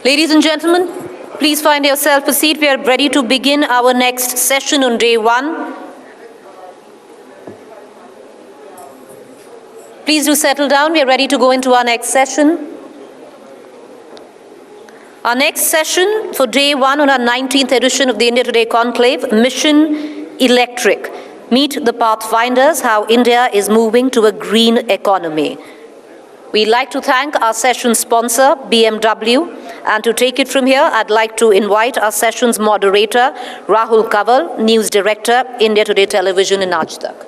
Ladies and gentlemen, please find yourself a seat. We are ready to begin our next session on day one. Please do settle down. We are ready to go into our next session. Our next session for day one on our 19th edition of the India Today Conclave, Mission Electric. Meet the Pathfinders, how India is moving to a green economy. We'd like to thank our session sponsor, BMW, and to take it from here, I'd like to invite our session's moderator, Rahul Kanwal, News Director, India Today Television in Untitled.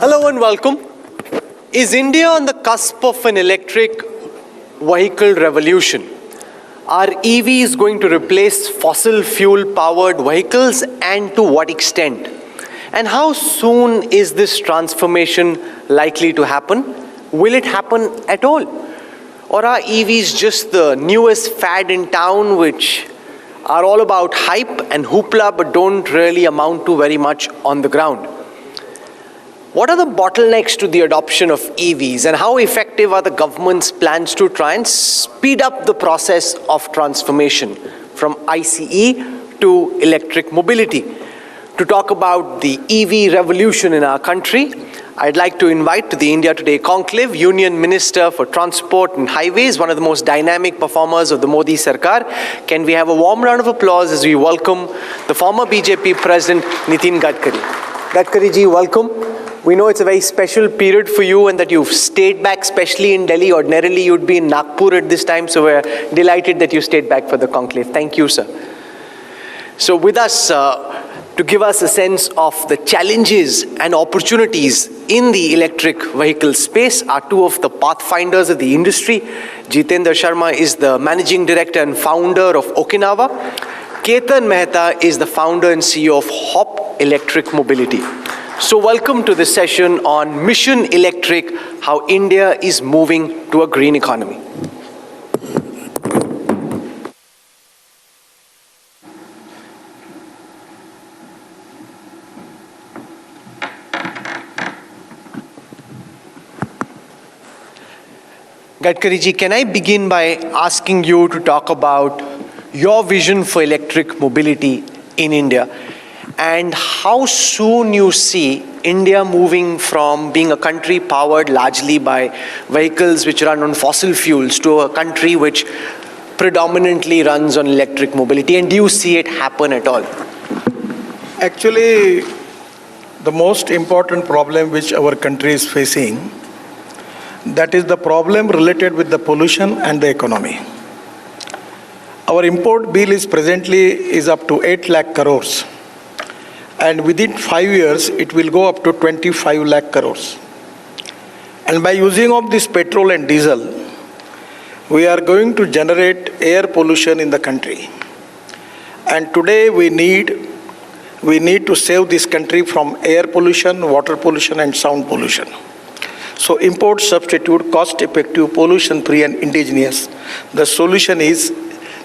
Hello and welcome. Is India on the cusp of an electric vehicle revolution? Are EVs going to replace fossil fuel powered vehicles, and to what extent? And how soon is this transformation likely to happen? Will it happen at all? Or are EVs just the newest fad in town which are all about hype and hoopla but don't really amount to very much on the ground? What are the bottlenecks to the adoption of EVs, and how effective are the government's plans to try and speed up the process of transformation from ICE to electric mobility? To talk about the EV revolution in our country, I'd like to invite to the India Today Conclave Union Minister for Transport and Highways, one of the most dynamic performers of the Modi Sarkar. Can we have a warm round of applause as we welcome the former BJP President Nitin Gadkari. Gadkari ji, welcome. We know it's a very special period for you and that you've stayed back, especially in Delhi. Ordinarily, you'd be in Nagpur at this time, so we're delighted that you stayed back for the conclave. Thank you, sir. So with us, to give us a sense of the challenges and opportunities in the electric vehicle space are two of the pathfinders of the industry. Jitendra Sharma is the Managing Director and founder of Okinawa. Ketan Mehta is the founder and CEO of Hop Electric Mobility. So welcome to this session on Mission Electric, how India is moving to a green economy. Gadkari ji, can I begin by asking you to talk about your vision for electric mobility in India, and how soon you see India moving from being a country powered largely by vehicles which run on fossil fuels to a country which predominantly runs on electric mobility, and do you see it happen at all? Actually, the most important problem which our country is facing, that is the problem related with the pollution and the economy. Our import bill is presently up to 8 lakh crores. And within 5 years, it will go up to 25 lakh crores. And by using of this petrol and diesel, we are going to generate air pollution in the country. And today we need to save this country from air pollution, water pollution, and sound pollution. So import, substitute, cost-effective, pollution-free, and indigenous. The solution is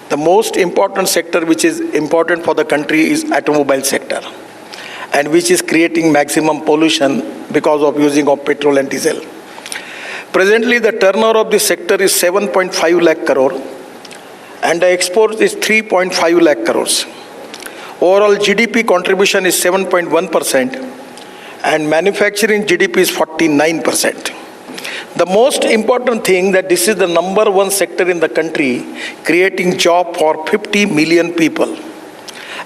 The most important sector which is important for the country is automobile sector, and which is creating maximum pollution because of using of petrol and diesel. Presently, the turnover of this sector is 7.5 lakh crore, and the export is 3.5 lakh crores. Overall GDP contribution is 7.1%, and manufacturing GDP is 49%. The most important thing that this is the number one sector in the country creating job for 50 million people.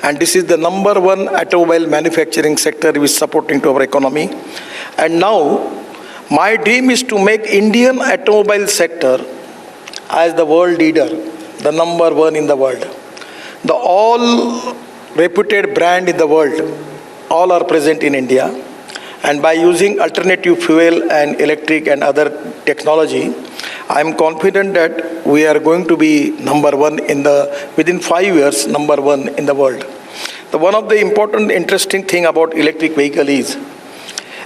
And this is the number one automobile manufacturing sector which is supporting to our economy. And now, my dream is to make Indian automobile sector as the world leader, the number one in the world. The all reputed brand in the world, all are present in India. And by using alternative fuel and electric and other technology, I am confident that we are going to be number one within 5 years, number one in the world. One of the important, interesting thing about electric vehicle is,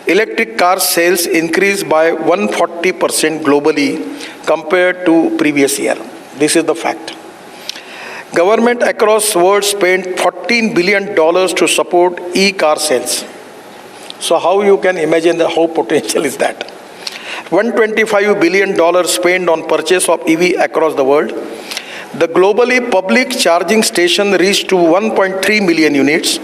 electric car sales increased by 140% globally compared to previous year. This is the fact. Government across the world spent $14 billion to support e-car sales. So how you can imagine how potential is that? $125 billion spent on purchase of EV across the world. The globally public charging station reached to 1.3 million units,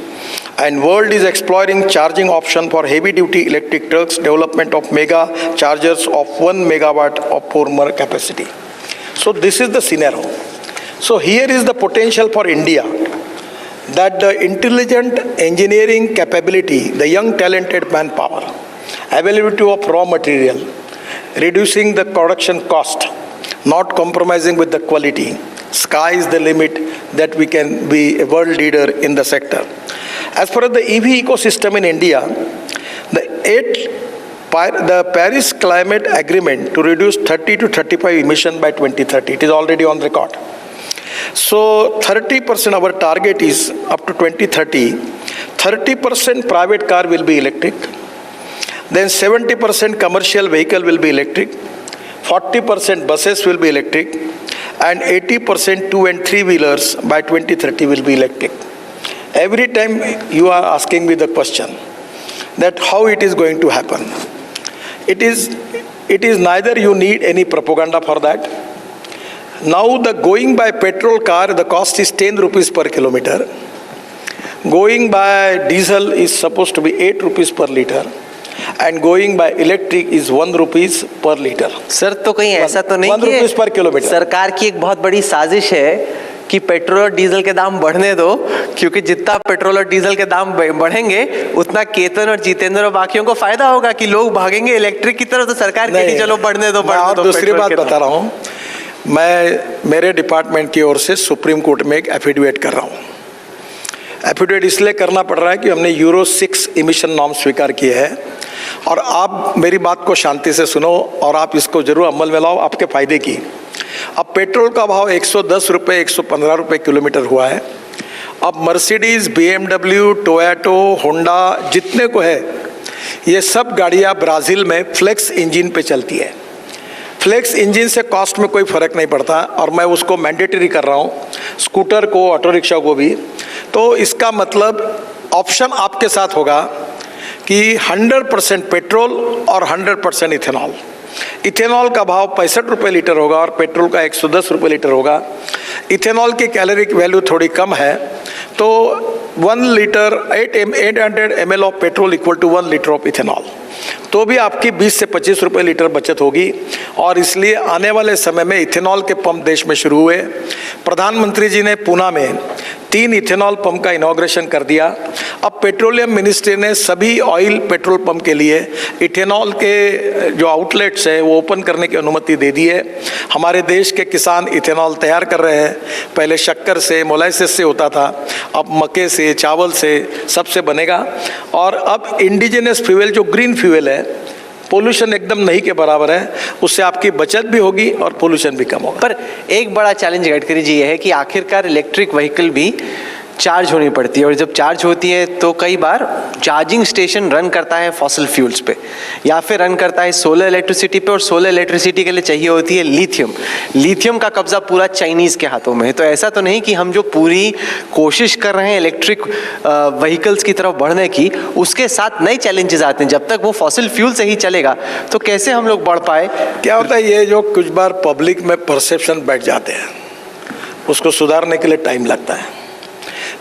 and world is exploring charging option for heavy duty electric trucks, development of mega chargers of 1 megawatt of power capacity. So this is the scenario. So here is the potential for India, that the intelligent engineering capability, the young talented manpower, availability of raw material, reducing the production cost, not compromising with the quality. Sky is the limit that we can be a world leader in the sector. As far as the EV ecosystem in India, the Paris Climate Agreement to reduce 30 to 35 emission by 2030, it is already on record. So 30% our target is up to 2030, 30% private car will be electric, then 70% commercial vehicle will be electric, 40% buses will be electric, and 80% 2 and 3-wheelers by 2030 will be electric. Every time you are asking me the question that how it is going to happen. It is neither you need any propaganda for that. Now the going by petrol car, the cost is 10 rupees per kilometer. Going by diesel is supposed to be 8 rupees per liter. And going by electric is 1 rupees per liter. Sir तो कहीं ऐसा तो नहीं 1 rupees per kilometer. सरकार की एक बहुत बड़ी साजिश है कि पेट्रोल और डीजल के दाम बढ़ने दो, क्योंकि जितना पेट्रोल और डीजल के दाम बढ़ेंगे उतना केतन और जितेंद्र और बाकियों को फायदा होगा कि लोग भागेंगे इलेक्ट्रिक की तरफ। तो सरकार कहेगी चलो बढ़ने दो। दूसरी बात बता रहा हूँ, मैं मेरे डिपार्टमेंट की ओर से सुप्रीम कोर्ट में एक एफिडेविट कर रहा हूँ। एफिडेविट इसलिए करना पड़ रहा है कि हमने यूरो 6 इमिशन नॉर्म स्वीकार किए हैं, और आप मेरी बात को शांति से सुनो और आप इसको जरूर अमल में लाओ, आपके फायदे की। अब पेट्रोल का भाव 110 रुपये 115 रुपये किलोमीटर हुआ है। अब मर्सिडीज, BMW, टोयोटो, होंडा जितने को है, ये सब गाड़ियाँ ब्राज़ील में फ्लेक्स इंजन पे चलती है। फ्लेक्स इंजन से कॉस्ट में कोई फ़र्क नहीं पड़ता, और मैं उसको मैंडेटरी कर रहा हूँ स्कूटर को, ऑटो रिक्शा को भी। तो इसका मतलब ऑप्शन आपके साथ होगा कि 100% पेट्रोल और 100% इथेनॉल। इथेनॉल का भाव 65 रुपये लीटर होगा और पेट्रोल का 110 रुपये लीटर होगा। इथेनॉल की कैलोरिक वैल्यू थोड़ी कम है, तो 1 litre 800 ml of petrol equal to 1 litre of ethanol, तो भी आपकी 20 से 25 रुपये लीटर बचत होगी। और इसलिए आने वाले समय में इथेनॉल के पंप देश में शुरू हुए। प्रधानमंत्री जी ने पूना में 3 इथेनॉल पंप का इनॉग्रेशन कर दिया। अब पेट्रोलियम मिनिस्ट्री ने सभी ऑयल पेट्रोल पंप के लिए इथेनॉल के जो आउटलेट्स है वो ओपन करने की अनुमति दे दी है। हमारे देश के किसान इथेनॉल तैयार कर रहे हैं। पहले शक्कर से, मोलाइसिस से होता था, अब मक्के से, चावल से, सबसे बनेगा। और अब इंडिजिनस फ्यूल जो ग्रीन फ्यूल है, पोल्यूशन एकदम नहीं के बराबर है, उससे आपकी बचत भी होगी और पोल्यूशन भी कम होगा। पर एक बड़ा चैलेंज गडकरी जी ये है कि आखिरकार इलेक्ट्रिक व्हीकल भी चार्ज होनी पड़ती है, और जब चार्ज होती है तो कई बार चार्जिंग स्टेशन रन करता है फॉसिल फ्यूल्स पे या फिर रन करता है सोलर इलेक्ट्रिसिटी पे, और सोलर इलेक्ट्रिसिटी के लिए चाहिए होती है लिथियम। लिथियम का कब्जा पूरा चाइनीज़ के हाथों में है। तो ऐसा तो नहीं कि हम जो पूरी कोशिश कर रहे हैं इलेक्ट्रिक व्हीकल्स की तरफ बढ़ने की, उसके साथ नए चैलेंजेस आते हैं। जब तक वो फॉसिल फ्यूल से ही चलेगा तो कैसे हम लोग बढ़ पाए? क्या होता है, ये जो कुछ बार पब्लिक में परसेप्शन बैठ जाते हैं, उसको सुधारने के लिए टाइम लगता है।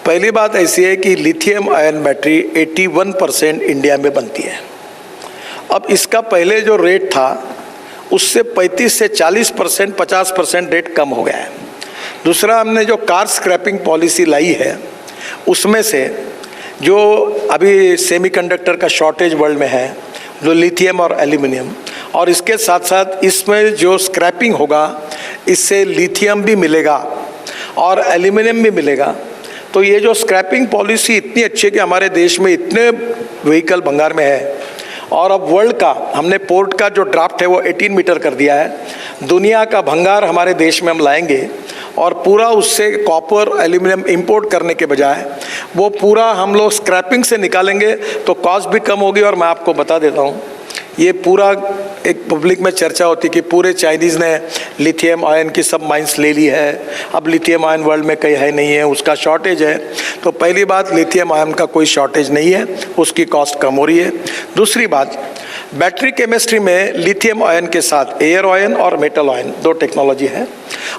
पहली बात ऐसी है कि लिथियम आयन बैटरी 81% इंडिया में बनती है। अब इसका पहले जो रेट था उससे 35 से 40%, 50% रेट कम हो गया है। दूसरा, हमने जो कार स्क्रैपिंग पॉलिसी लाई है उसमें से जो अभी सेमीकंडक्टर का शॉर्टेज वर्ल्ड में है, जो लिथियम और एल्यूमिनियम, और इसके साथ साथ इसमें जो स्क्रैपिंग होगा इससे लिथियम भी मिलेगा और एल्यूमिनियम भी मिलेगा। तो ये जो स्क्रैपिंग पॉलिसी इतनी अच्छी है कि हमारे देश में इतने व्हीकल भंगार में है, और अब वर्ल्ड का हमने पोर्ट का जो ड्राफ्ट है वो 18 मीटर कर दिया है। दुनिया का भंगार हमारे देश में हम लाएंगे और पूरा उससे कॉपर एल्यूमिनियम इंपोर्ट करने के बजाय वो पूरा हम लोग स्क्रैपिंग से निकालेंगे तो कॉस्ट भी कम होगी। और मैं आपको बता देता हूँ, ये पूरा एक पब्लिक में चर्चा होती कि पूरे चाइनीज़ ने लिथियम आयन की सब माइंस ले ली है, अब लिथियम आयन वर्ल्ड में कहीं है नहीं है, उसका शॉर्टेज है। तो पहली बात, लिथियम आयन का कोई शॉर्टेज नहीं है, उसकी कॉस्ट कम हो रही है। दूसरी बात, बैटरी केमिस्ट्री में लिथियम आयन के साथ एयर आयन और मेटल आयन दो टेक्नोलॉजी है।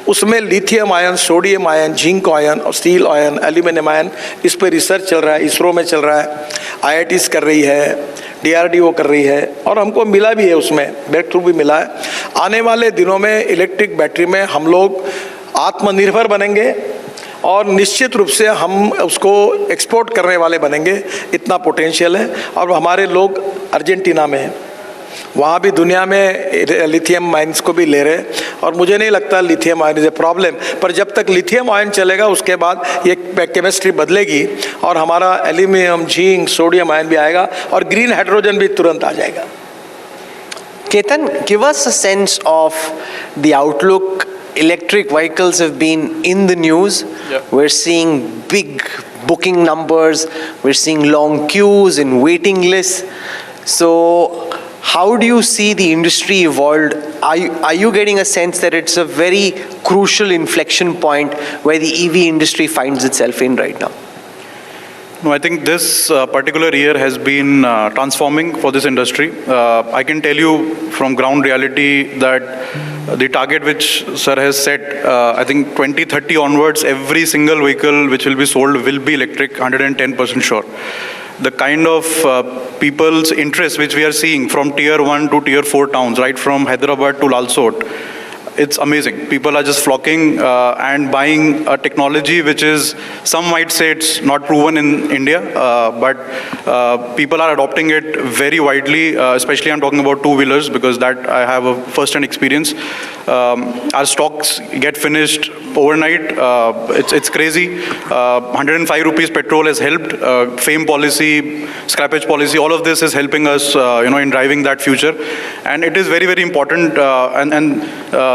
उसमें lithium ion, sodium ion, zinc ion और स्टील आयन, एल्यूमिनियम आयन, इस पर रिसर्च चल रहा है, इसरो में चल रहा है, IITs कर रही है, DRDO कर रही है, और हमको मिला भी है, उसमें ब्रेक थ्रू भी मिला है। आने वाले दिनों में इलेक्ट्रिक बैटरी में हम लोग आत्मनिर्भर बनेंगे और निश्चित रूप से हम उसको एक्सपोर्ट करने वाले बनेंगे, इतना पोटेंशियल है। और हमारे लोग अर्जेंटीना में हैं, वहाँ भी दुनिया में लिथियम माइंस को भी ले रहे, और मुझे नहीं लगता lithium ion is a problem. पर जब तक लिथियम आयन चलेगा उसके बाद ये केमिस्ट्री बदलेगी और हमारा एल्यूमिनियम, जिंक, सोडियम आयन भी आएगा और ग्रीन हाइड्रोजन भी तुरंत आ जाएगा। Ketan, give us a sense of the outlook. Electric vehicles have been in the news. Yeah. We're seeing big booking numbers. We're seeing long queues and waiting lists. So how do you see the industry evolved? Are you getting a sense that it's a very crucial inflection point where the EV industry finds itself in right now? No, I think this particular year has been transforming for this industry. I can tell you from ground reality that the target which sir has set, I think 2030 onwards, every single vehicle which will be sold will be electric, 110% sure. The kind of people's interest which we are seeing from tier 1 to tier 4 towns, right from Hyderabad to Lalsot, it's amazing. People are just flocking and buying a technology which is, some might say it's not proven in India, but people are adopting it very widely, especially I'm talking about two-wheelers because that I have a first-hand experience. Our stocks get finished overnight. It's crazy. 105 rupees petrol has helped. FAME policy, scrappage policy, all of this is helping us, in driving that future. And it is very, very important.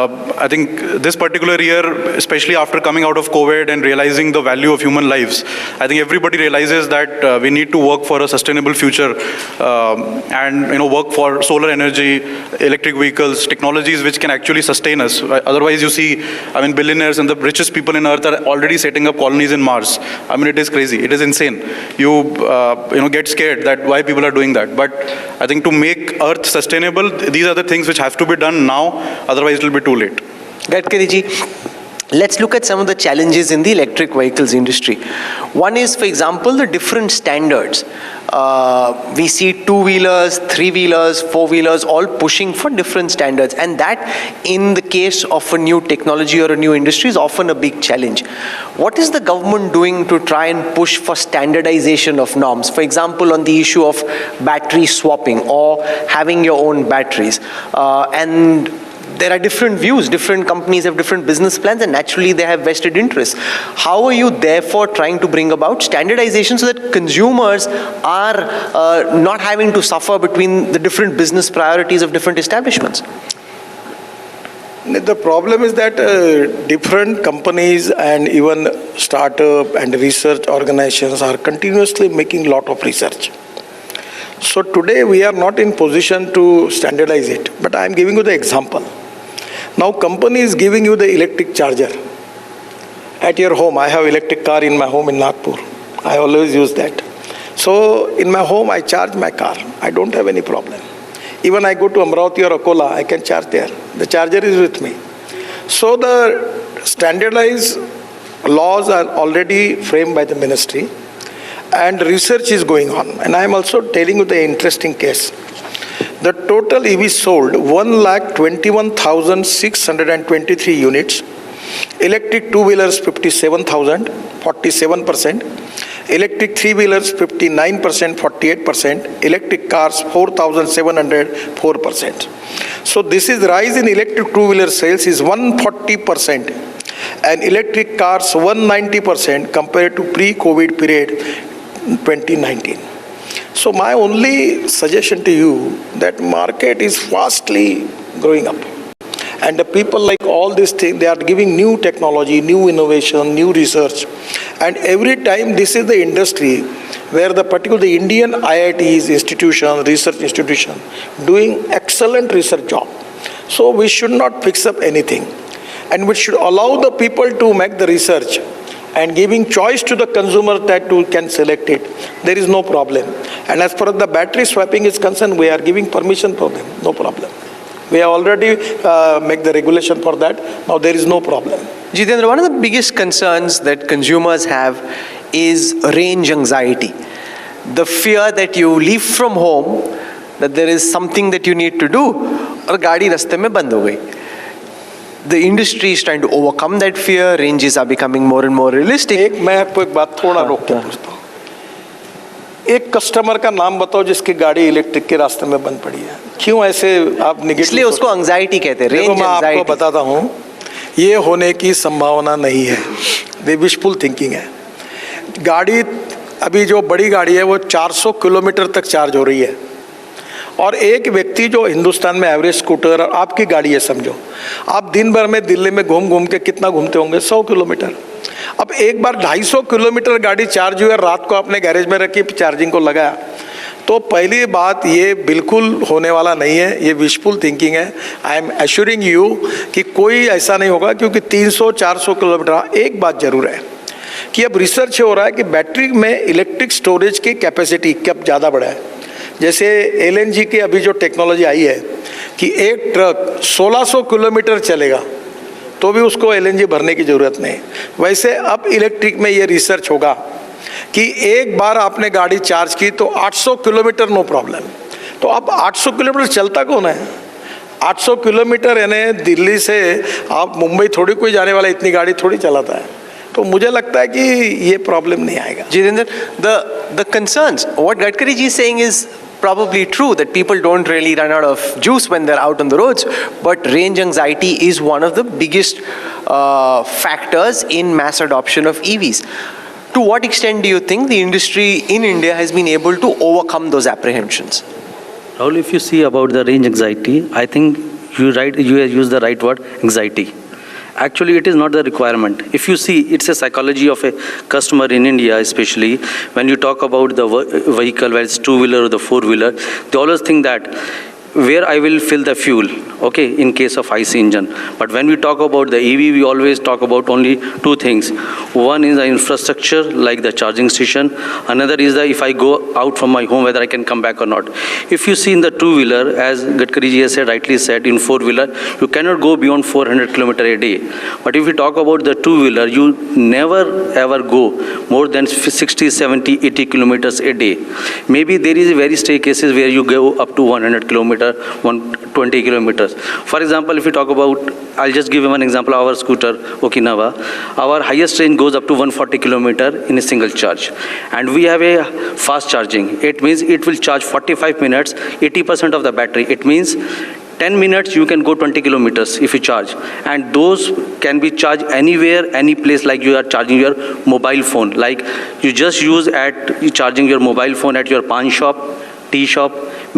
I think this particular year, especially after coming out of COVID and realizing the value of human lives, I think everybody realizes that we need to work for a sustainable future and work for solar energy, electric vehicles, technologies which can actually sustain us. Otherwise, you see, billionaires and the richest people in Earth are already setting up colonies in Mars. It is crazy. It is insane. You get scared that why people are doing that. But I think to make Earth sustainable, these are the things which have to be done now. Otherwise, it will be too late. Gadkari ji, let's look at some of the challenges in the electric vehicles industry. One is, for example, the different standards. We see two-wheelers, three-wheelers, four-wheelers all pushing for different standards, and that in the case of a new technology or a new industry is often a big challenge. What is the government doing to try and push for standardization of norms? For example, on the issue of battery swapping or having your own batteries, and there are different views, different companies have different business plans, and naturally they have vested interests. How are you therefore trying to bring about standardization so that consumers are not having to suffer between the different business priorities of different establishments? The problem is that different companies and even startup and research organizations are continuously making lot of research. So today we are not in position to standardize it, but I am giving you the example. Now company is giving you the electric charger at your home. I have electric car in my home in Nagpur. I always use that. So in my home I charge my car. I don't have any problem. Even I go to Amravati or Akola, I can charge there. The charger is with me. So the standardized laws are already framed by the ministry and research is going on. And I am also telling you the interesting case. The total EV sold 1,21,623 units. Electric two-wheelers 57,000, 47%. Electric three-wheelers 59%, 48%. Electric cars 4,700, 4%. So this is rise in electric two-wheeler sales is 140%. And electric cars 190% compared to pre-COVID period 2019. So my only suggestion to you that market is vastly growing up. And the people like all these things, they are giving new technology, new innovation, new research. And every time this is the industry where the Indian IITs, institution, research institution, doing excellent research job. So we should not fix up anything. And we should allow the people to make the research and giving choice to the consumer that who can select it. There is no problem. And as far as the battery swapping is concerned, we are giving permission for them, no problem. We have already make the regulation for that. Now there is no problem. Jitendra, one of the biggest concerns that consumers have is range anxiety. The fear that you leave from home, that there is something that you need to do, और गाड़ी रास्ते में बंद हो गई. The industry is trying to overcome that fear. Ranges are becoming more and more realistic. मैं आपको एक बात थोड़ा रोक के पूछता हूँ. एक कस्टमर का नाम बताओ जिसकी गाड़ी इलेक्ट्रिक के रास्ते में बंद पड़ी है. क्यों ऐसे आप निगेटिव? इसलिए उसको एंजाइटी कहते हैं. रेंज मैं आपको बताता हूँ, ये होने की संभावना नहीं है. ये विशफुल थिंकिंग है. गाड़ी अभी जो बड़ी गाड़ी है वो 400 किलोमीटर तक चार्ज हो रही है. और एक व्यक्ति जो हिंदुस्तान में एवरेज स्कूटर, और आपकी गाड़ी है समझो, आप दिन भर में दिल्ली में घूम घूम के कितना घूमते होंगे? 100 किलोमीटर. अब एक बार 250 किलोमीटर गाड़ी चार्ज हुई और रात को आपने गैरेज में रखी, चार्जिंग को लगाया, तो पहली बात ये बिल्कुल होने वाला नहीं है. ये विशफुल थिंकिंग है. आई एम एश्योरिंग यू कि कोई ऐसा नहीं होगा, क्योंकि 300-400 किलोमीटर. एक बात जरूर है कि अब रिसर्च हो रहा है कि बैटरी में इलेक्ट्रिक स्टोरेज की कैपेसिटी कब ज़्यादा बढ़ा है. जैसे LNG की अभी जो टेक्नोलॉजी आई है कि एक ट्रक 1600 किलोमीटर चलेगा तो भी उसको LNG भरने की ज़रूरत नहीं. वैसे अब इलेक्ट्रिक में ये रिसर्च होगा कि एक बार आपने गाड़ी चार्ज की तो 800 किलोमीटर नो प्रॉब्लम. तो अब 800 किलोमीटर चलता कौन है? 800 किलोमीटर यानी दिल्ली से आप मुंबई थोड़ी कोई जाने वाला इतनी गाड़ी थोड़ी चलाता है. तो मुझे लगता है कि ये प्रॉब्लम नहीं आएगा. Jitendra, the concerns, what Gadkari ji is saying is probably true, that people don't really run out of juice when they're out on the roads, but range anxiety is one of the biggest factors in mass adoption of EVs. To what extent do you think the industry in India has been able to overcome those apprehensions? Rahul, if you see about the range anxiety, I think you use the right word, anxiety. Actually, it is not the requirement. If you see, it's a psychology of a customer in India, especially when you talk about the vehicle, whether it's two-wheeler or the four-wheeler, they always think that where I will fill the fuel, okay, in case of IC engine. But when we talk about the EV, we always talk about only two things. One is the infrastructure, like the charging station. Another is the if I go out from my home, whether I can come back or not. If you see in the two-wheeler, as Gadkari ji has said, rightly said, in four-wheeler, you cannot go beyond 400 kilometers a day. But if we talk about the two-wheeler, you never ever go more than 60, 70, 80 kilometers a day. Maybe there is very stray cases where you go up to 100 kilometers, 120 kilometers. For example, if we talk about, I'll just give you one example, our scooter, Okinawa, our highest range goes up to 140 kilometers in a single charge. And we have a fast charging. It means it will charge 45 minutes, 80% of the battery. It means 10 minutes you can go 20 kilometers if you charge. And those can be charged anywhere, any place, like you are charging your mobile phone. Like you just use charging your mobile phone at your pawn shop, tea shop,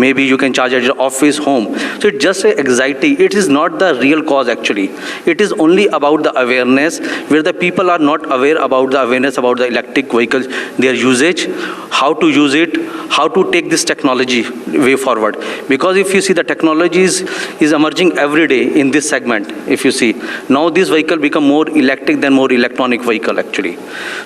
maybe you can charge at your office, home. So it's just anxiety. It is not the real cause actually. It is only about the awareness, where the people are not aware about the awareness about the electric vehicles, their usage, how to use it, how to take this technology way forward. Because if you see, the technology is emerging every day in this segment. If you see, now this vehicle become more electric than more electronic vehicle actually.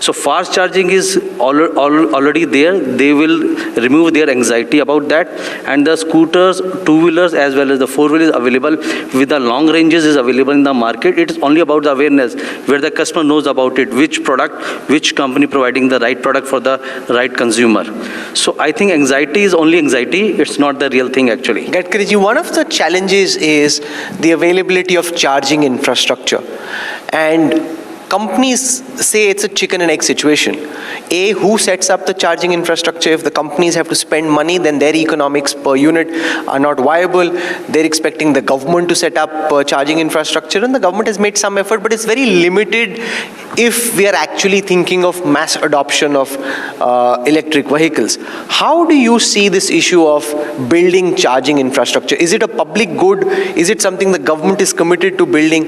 So fast charging is already there. They will remove their anxiety about that, and the scooters, two-wheelers as well as the four-wheelers available with the long ranges is available in the market. It is only about the awareness, where the customer knows about it, which product, which company providing the right product for the right consumer. So I think anxiety is only anxiety. It's not the real thing actually. Gadkari ji, one of the challenges is the availability of charging infrastructure. And companies say it's a chicken and egg situation. A, who sets up the charging infrastructure? If the companies have to spend money, then their economics per unit are not viable. They're expecting the government to set up charging infrastructure, and the government has made some effort, but it's very limited if we are actually thinking of mass adoption of electric vehicles. How do you see this issue of building charging infrastructure? Is it a public good? Is it something the government is committed to building?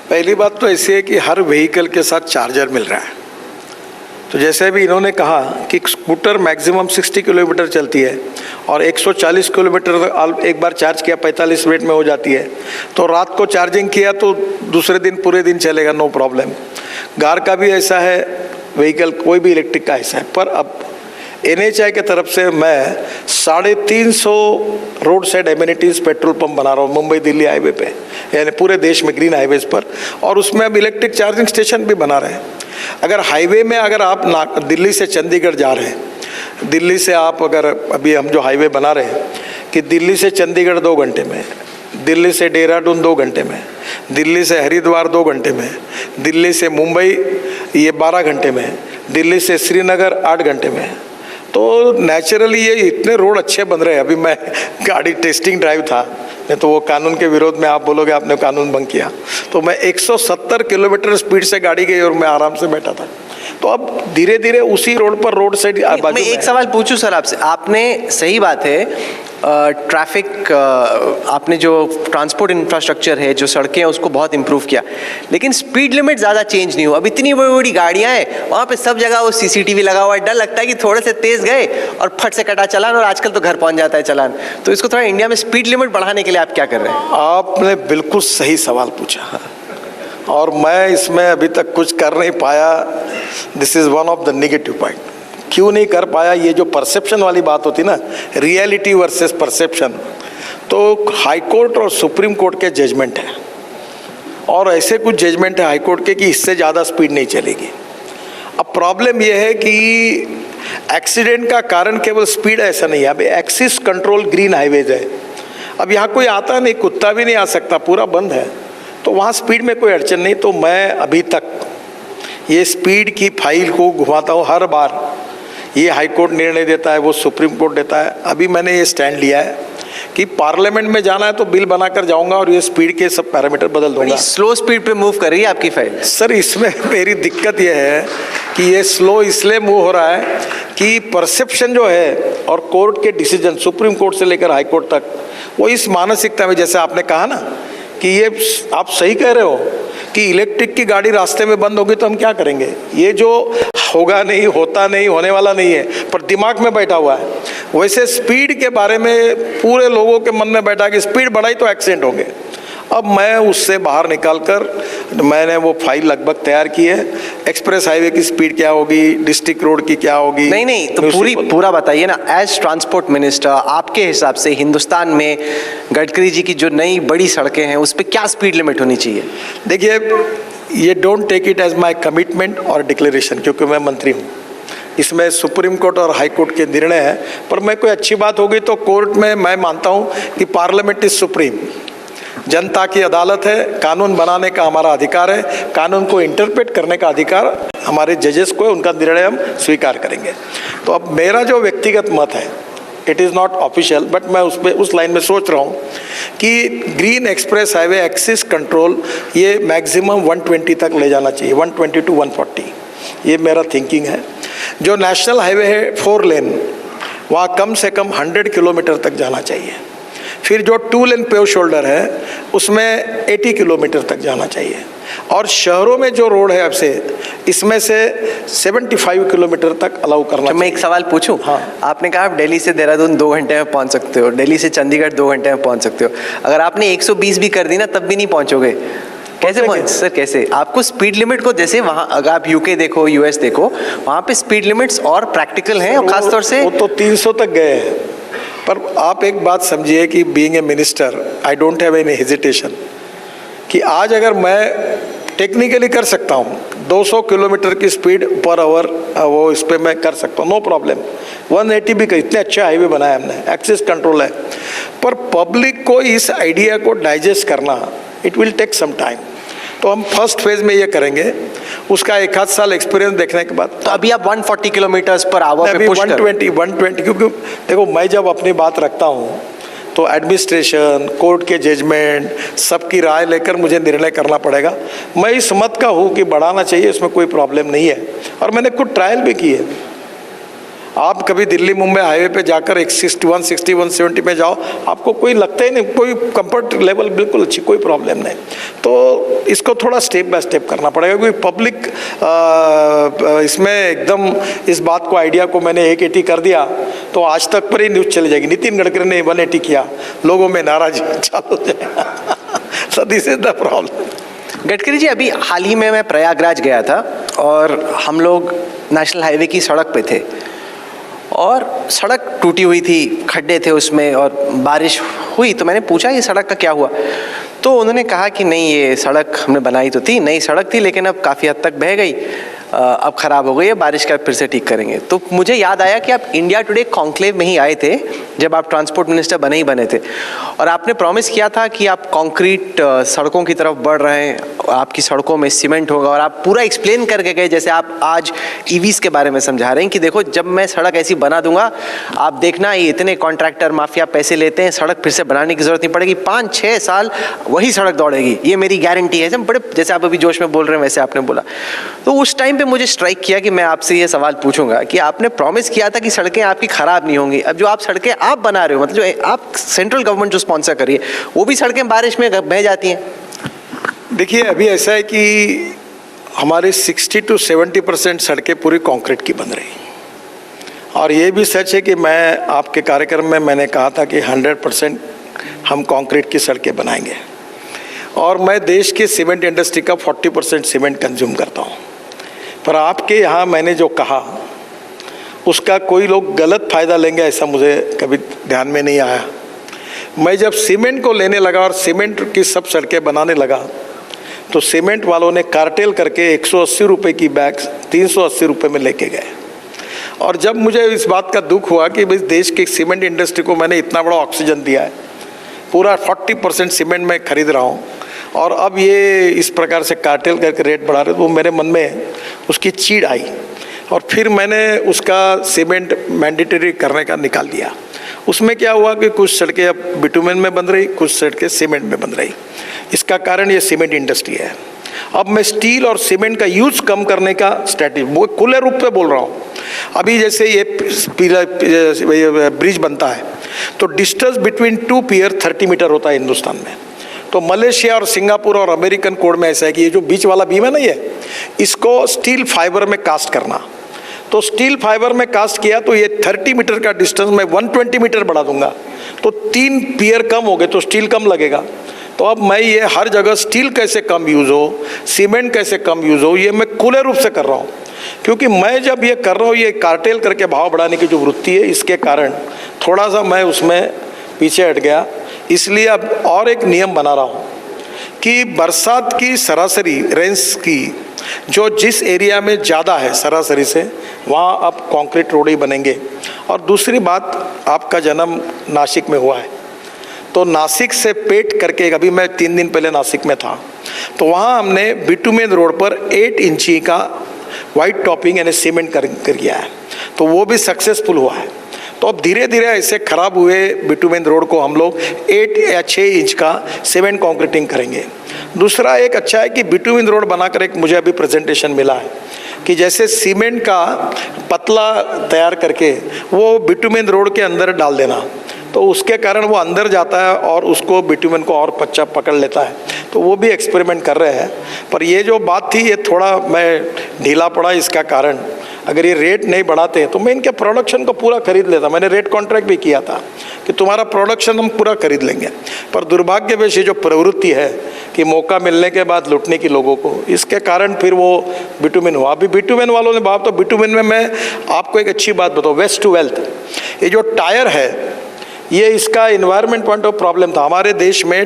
पहली बात तो ऐसी है कि हर vehicle के साथ charger मिल रहा है। तो जैसे भी इन्होंने कहा कि स्कूटर मैक्सिमम 60 किलोमीटर चलती है और 140 किलोमीटर एक बार चार्ज किया 45 मिनट में हो जाती है, तो रात को चार्जिंग किया तो दूसरे दिन पूरे दिन चलेगा, नो प्रॉब्लम। कार का भी ऐसा है, व्हीकल कोई भी इलेक्ट्रिक का ऐसा है। पर अब NHAI के तरफ से मैं 350 road side amenities petrol pump बना रहा हूँ मुंबई दिल्ली हाईवे पे, यानी पूरे देश में ग्रीन हाईवेज पर, और उसमें अब इलेक्ट्रिक चार्जिंग स्टेशन भी बना रहे हैं। अगर हाईवे में अगर आप दिल्ली से चंडीगढ़ जा रहे हैं, दिल्ली से आप अगर अभी हम जो हाईवे बना रहे हैं कि दिल्ली से चंडीगढ़ 2 घंटे में, दिल्ली से देहरादून 2 घंटे में, दिल्ली से हरिद्वार 2 घंटे में, दिल्ली से मुंबई ये 12 घंटे में, दिल्ली से श्रीनगर 8 घंटे में, तो नेचुरली ये इतने रोड अच्छे बन रहे हैं। अभी मैं गाड़ी टेस्टिंग ड्राइव था, नहीं तो वो कानून के विरोध में आप बोलोगे आपने कानून भंग किया, तो मैं 170 किलोमीटर स्पीड से गाड़ी गई और मैं आराम से बैठा था। तो अब धीरे धीरे उसी रोड पर रोड साइड मैं एक सवाल पूछूं सर आपसे, आपने सही बात है ट्रैफिक आपने जो ट्रांसपोर्ट इंफ्रास्ट्रक्चर है, जो सड़कें हैं, उसको बहुत इंप्रूव किया, लेकिन स्पीड लिमिट ज़्यादा चेंज नहीं हुआ। अब इतनी बड़ी बड़ी गाड़ियाँ हैं, वहाँ पे सब जगह वो CCTV लगा हुआ है, डर लगता है कि थोड़े से तेज़ गए और फट से कटा चालान, और आजकल तो घर पहुँच जाता है चालान। तो इसको थोड़ा इंडिया में स्पीड लिमिट बढ़ाने के लिए आप क्या कर रहे हैं? आपने बिल्कुल सही सवाल पूछा और मैं इसमें अभी तक कुछ कर नहीं पाया। This is one of the negative point. क्यों नहीं कर पाया? ये जो परसेप्शन वाली बात होती ना, रियलिटी वर्सेस परसेप्शन, तो हाई कोर्ट और सुप्रीम कोर्ट के जजमेंट है, और ऐसे कुछ जजमेंट है हाई कोर्ट के कि इससे ज़्यादा स्पीड नहीं चलेगी। अब प्रॉब्लम ये है कि एक्सीडेंट का कारण केवल स्पीड ऐसा नहीं है, अब एक्सिस कंट्रोल ग्रीन हाईवेज है। अब यहाँ कोई आता नहीं, कुत्ता भी नहीं आ सकता, पूरा बंद है, तो वहाँ स्पीड में कोई अड़चन नहीं। तो मैं अभी तक ये स्पीड की फाइल को घुमाता हूँ हर बार। ये हाई कोर्ट निर्णय देता है, वो सुप्रीम कोर्ट देता है। अभी मैंने ये स्टैंड लिया है कि पार्लियामेंट में जाना है तो बिल बनाकर जाऊंगा और ये स्पीड के सब पैरामीटर बदल दूंगा। स्लो स्पीड पे मूव कर रही है आपकी फाइल? सर इसमें मेरी दिक्कत ये है कि ये स्लो इसलिए मूव हो रहा है कि परसेप्शन जो है और कोर्ट के डिसीजन, सुप्रीम कोर्ट से लेकर हाई कोर्ट तक, वो इस मानसिकता में, जैसे आपने कहा ना कि ये आप सही कह रहे हो कि इलेक्ट्रिक की गाड़ी रास्ते में बंद होगी तो हम क्या करेंगे, ये जो होगा नहीं, होता नहीं, होने वाला नहीं है, पर दिमाग में बैठा हुआ है। वैसे स्पीड के बारे में पूरे लोगों के मन में बैठा कि स्पीड बढ़ाई तो एक्सीडेंट होंगे। अब मैं उससे बाहर निकालकर मैंने वो फाइल लगभग तैयार की है। एक्सप्रेस हाईवे की स्पीड क्या होगी, डिस्ट्रिक्ट रोड की क्या होगी। नहीं तो पूरा बताइए ना, एज ट्रांसपोर्ट मिनिस्टर आपके हिसाब से हिंदुस्तान में गडकरी जी की जो नई बड़ी सड़कें हैं उस पर क्या स्पीड लिमिट होनी चाहिए? देखिए, ये don't take it as my commitment और डिक्लेरेशन, क्योंकि मैं मंत्री हूँ, इसमें सुप्रीम कोर्ट और हाई कोर्ट के निर्णय है। पर मैं कोई अच्छी बात होगी तो कोर्ट में मैं मानता हूँ कि पार्लियामेंट इज सुप्रीम, जनता की अदालत है, कानून बनाने का हमारा अधिकार है, कानून को इंटरप्रेट करने का अधिकार हमारे जजेस को है, उनका निर्णय हम स्वीकार करेंगे। तो अब मेरा जो व्यक्तिगत मत है, it is not official, but मैं उस लाइन में सोच रहा हूँ कि green express highway axis control ये मैक्सिमम 120 तक ले जाना चाहिए, 120 to 140, ये मेरा थिंकिंग है। जो नेशनल हाईवे है 4 लेन, वहाँ कम से कम 100 किलोमीटर तक जाना चाहिए। फिर जो 2 लेन पेव शोल्डर है उसमें 80 किलोमीटर तक जाना चाहिए। और शहरों में जो रोड है अब से, इसमें से 75 किलोमीटर तक अलाउ करना चाहिए। मैं एक सवाल पूछूं? हाँ। आपने कहा आप दिल्ली से देहरादून 2 घंटे में पहुंच सकते हो, दिल्ली से चंडीगढ़ 2 घंटे में पहुंच सकते हो। अगर आपने 120 भी कर दी ना तब भी नहीं पहुंचोगे। कैसे पहुंच सर? कैसे? आपको स्पीड लिमिट को, जैसे वहाँ अगर आप यूके देखो, यूएस देखो, वहाँ पे स्पीड लिमिट्स और प्रैक्टिकल हैं, और खासतौर से वो तो 300 तक गए हैं। पर आप एक बात समझिए कि being a minister I don't have any hesitation कि आज अगर मैं टेक्निकली कर सकता हूँ 200 किलोमीटर की स्पीड पर आवर, वो इस पर मैं कर सकता हूँ, नो प्रॉब्लम। 180 भी, इतने अच्छा हाईवे बनाया हमने, एक्सेस कंट्रोल है। पर पब्लिक को इस आइडिया को डाइजेस्ट करना, it will take some time. तो हम फर्स्ट फेज में ये करेंगे, उसका 1 आध साल एक्सपीरियंस देखने के बाद। तो अभी आप 140 किलोमीटर पर आवर पे पुश कर 120, क्योंकि देखो मैं जब अपनी बात रखता हूँ तो एडमिनिस्ट्रेशन, कोर्ट के जजमेंट, सबकी राय लेकर मुझे निर्णय करना पड़ेगा। मैं इस मत का हूँ कि बढ़ाना चाहिए, इसमें कोई प्रॉब्लम नहीं है। और मैंने कुछ ट्रायल भी किए। आप कभी दिल्ली मुंबई हाईवे पे जाकर 160, 160, 170 में जाओ, आपको कोई लगता ही नहीं, कोई कंफर्ट लेवल बिल्कुल अच्छी, कोई प्रॉब्लम नहीं। तो इसको थोड़ा स्टेप बाय स्टेप करना पड़ेगा, क्योंकि पब्लिक इसमें एकदम इस बात को, आइडिया को मैंने 180 कर दिया तो आज तक पर ही न्यूज़ चली जाएगी, नितिन गडकरी ने 180 किया, लोगों में नाराजगी चालू हो जाएगा। So this is the problem. Gadkari ji, अभी हाल ही में मैं प्रयागराज गया था और हम लोग नेशनल हाईवे की सड़क पे थे और सड़क टूटी हुई थी, खड्डे थे उसमें और बारिश हुई। तो मैंने पूछा ये सड़क का क्या हुआ? तो उन्होंने कहा कि नहीं, ये सड़क हमने बनाई तो थी, नई सड़क थी, लेकिन अब काफ़ी हद तक बह गई, अब ख़राब हो गई है, बारिश का फिर से ठीक करेंगे। तो मुझे याद आया कि आप इंडिया टुडे कॉन्क्लेव में ही आए थे जब आप ट्रांसपोर्ट मिनिस्टर बने थे, और आपने प्रॉमिस किया था कि आप कंक्रीट सड़कों की तरफ बढ़ रहे हैं, आपकी सड़कों में सीमेंट होगा, और आप पूरा एक्सप्लेन करके गए, जैसे आप आज ईवीज़ के बारे में समझा रहे हैं कि देखो जब मैं सड़क ऐसी बना दूंगा, आप देखना ये इतने कॉन्ट्रैक्टर माफिया पैसे लेते हैं, सड़क फिर से बनाने की ज़रूरत नहीं पड़ेगी, 5-6 साल वही सड़क दौड़ेगी, ये मेरी गारंटी है। बड़े, जैसे आप अभी जोश में बोल रहे हैं वैसे आपने बोला। तो उस टाइम पे मुझे स्ट्राइक किया कि मैं आपसे ये सवाल पूछूंगा कि आपने प्रॉमिस किया था कि सड़कें आपकी खराब नहीं होंगी। अब जो आप सड़कें आप बना रहे हो, मतलब जो आप सेंट्रल गवर्नमेंट जो स्पॉन्सर करिए, वो भी सड़कें बारिश में बह जाती हैं। देखिए, अभी ऐसा है कि हमारे 60 to 70% सड़कें पूरी कंक्रीट की बन रही, और ये भी सच है कि मैं आपके कार्यक्रम में मैंने कहा था कि 100% हम कंक्रीट की सड़कें बनाएंगे। और मैं देश के सीमेंट इंडस्ट्री का 40% सीमेंट कंज्यूम करता हूँ। पर आपके यहाँ मैंने जो कहा उसका कोई लोग गलत फ़ायदा लेंगे ऐसा मुझे कभी ध्यान में नहीं आया। मैं जब सीमेंट को लेने लगा और सीमेंट की सब सड़कें बनाने लगा, तो सीमेंट वालों ने कार्टेल करके 180 रुपये की बैग 380 रुपये में लेके गए। और जब मुझे इस बात का दुख हुआ कि भाई देश की सीमेंट इंडस्ट्री को मैंने इतना बड़ा ऑक्सीजन दिया है, पूरा 40% सीमेंट मैं खरीद रहा हूँ, और अब ये इस प्रकार से कार्टेल करके रेट बढ़ा रहे, तो मेरे मन में उसकी चीड़ आई, और फिर मैंने उसका सीमेंट मैंडेटरी करने का निकाल दिया। उसमें क्या हुआ कि कुछ सड़कें अब बिटुमेन में बन रही, कुछ सड़कें सीमेंट में बन रही। इसका कारण ये सीमेंट इंडस्ट्री है। अब मैं स्टील और सीमेंट का यूज़ कम करने का स्ट्रैटेजी, वो खुले रूप पे बोल रहा हूँ। अभी जैसे ये ब्रिज बनता है तो डिस्टेंस बिटवीन 2 पियर 30 मीटर होता है हिंदुस्तान में। तो मलेशिया और सिंगापुर और अमेरिकन कोड में ऐसा है कि ये जो बीच वाला बीम है ना, ये इसको स्टील फाइबर में कास्ट करना। तो स्टील फाइबर में कास्ट किया तो ये 30 मीटर का डिस्टेंस मैं 120 मीटर बढ़ा दूंगा, तो 3 पियर कम हो गए, तो स्टील कम लगेगा। तो अब मैं ये हर जगह स्टील कैसे कम यूज़ हो, सीमेंट कैसे कम यूज़ हो, ये मैं खुले रूप से कर रहा हूँ। क्योंकि मैं जब ये कर रहा हूँ, ये कार्टेल करके भाव बढ़ाने की जो वृत्ति है, इसके कारण थोड़ा सा मैं उसमें पीछे हट गया। इसलिए अब और एक नियम बना रहा हूँ कि बरसात की सरासरी रेंस की जो जिस एरिया में ज़्यादा है सरासरी से, वहाँ अब कंक्रीट रोड ही बनेंगे। और दूसरी बात, आपका जन्म नासिक में हुआ है, तो नासिक से पेट करके, अभी मैं 3 दिन पहले नासिक में था, तो वहाँ हमने बिटुमेन रोड पर 8 इंची का वाइट टॉपिंग यानी सीमेंट कर किया है, तो वो भी सक्सेसफुल हुआ है। तो अब धीरे धीरे ऐसे खराब हुए बिटुमेन रोड को हम लोग 8 या 6 इंच का सीमेंट कॉन्क्रीटिंग करेंगे। दूसरा एक अच्छा है कि बिटुमेन रोड बनाकर एक मुझे अभी प्रेजेंटेशन मिला है, कि जैसे सीमेंट का पतला तैयार करके वो बिटुमेन रोड के अंदर डाल देना, तो उसके कारण वो अंदर जाता है और उसको बिटुमेन को और पच्चा पकड़ लेता है। तो वो भी एक्सपेरिमेंट कर रहे हैं। पर ये जो बात थी ये थोड़ा मैं ढीला पड़ा इसका कारण, अगर ये रेट नहीं बढ़ाते तो मैं इनके प्रोडक्शन को पूरा खरीद लेता। मैंने रेट कॉन्ट्रैक्ट भी किया था कि तुम्हारा प्रोडक्शन हम पूरा खरीद लेंगे। पर दुर्भाग्यवश ये जो प्रवृत्ति है कि मौका मिलने के बाद लूटने की लोगों को, इसके कारण फिर वो बिटुमेन हुआ। अभी बिटुमेन वालों ने बात, तो बिटुमेन में मैं आपको एक अच्छी बात बताऊँ, वेस्ट टू वेल्थ, ये जो टायर है ये इसका इन्वायरमेंट पॉइंट ऑफ प्रॉब्लम था। हमारे देश में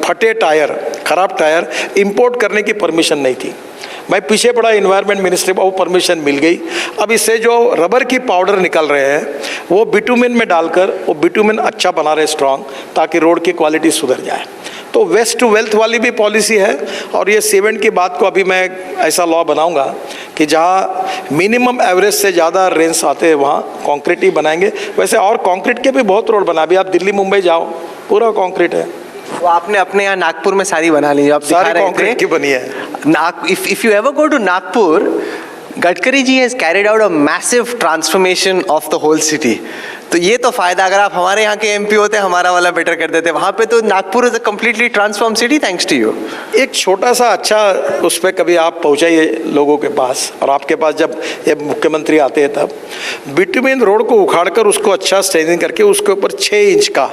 फटे टायर, खराब टायर इंपोर्ट करने की परमिशन नहीं थी। मैं पीछे पड़ा इन्वायरमेंट मिनिस्ट्री में, वो परमिशन मिल गई। अब इससे जो रबर की पाउडर निकल रहे हैं वो बिटुमेन में डालकर वो बिटुमेन अच्छा बना रहे स्ट्रॉन्ग, ताकि रोड की क्वालिटी सुधर जाए। तो वेस्ट टू वेल्थ वाली भी पॉलिसी है। और ये सीमेंट की बात को अभी मैं ऐसा लॉ बनाऊंगा कि जहाँ मिनिमम एवरेज से ज़्यादा रेंज आते हैं वहाँ कंक्रीट ही बनाएंगे। वैसे और कंक्रीट के भी बहुत रोड बना, अभी आप दिल्ली मुंबई जाओ पूरा कंक्रीट है। वो आपने अपने यहाँ नागपुर में सारी बना ली, आप दिखा रहे थे की बनी है। If you ever go to Nagpur, Gadkari ji has carried out a massive transformation of the whole city. तो ये तो फायदा, अगर आप हमारे यहाँ के एमपी होते हमारा वाला बेटर कर देते। वहाँ पे तो Nagpur is a completely transform city thanks to you. एक छोटा सा अच्छा उस पर कभी आप पहुँचाइए लोगों के पास, और आपके पास जब ये मुख्यमंत्री आते हैं तब बिटुमेन रोड को उखाड़ कर उसको अच्छा स्ट्रेनिंग करके उसके ऊपर 6 इंच का,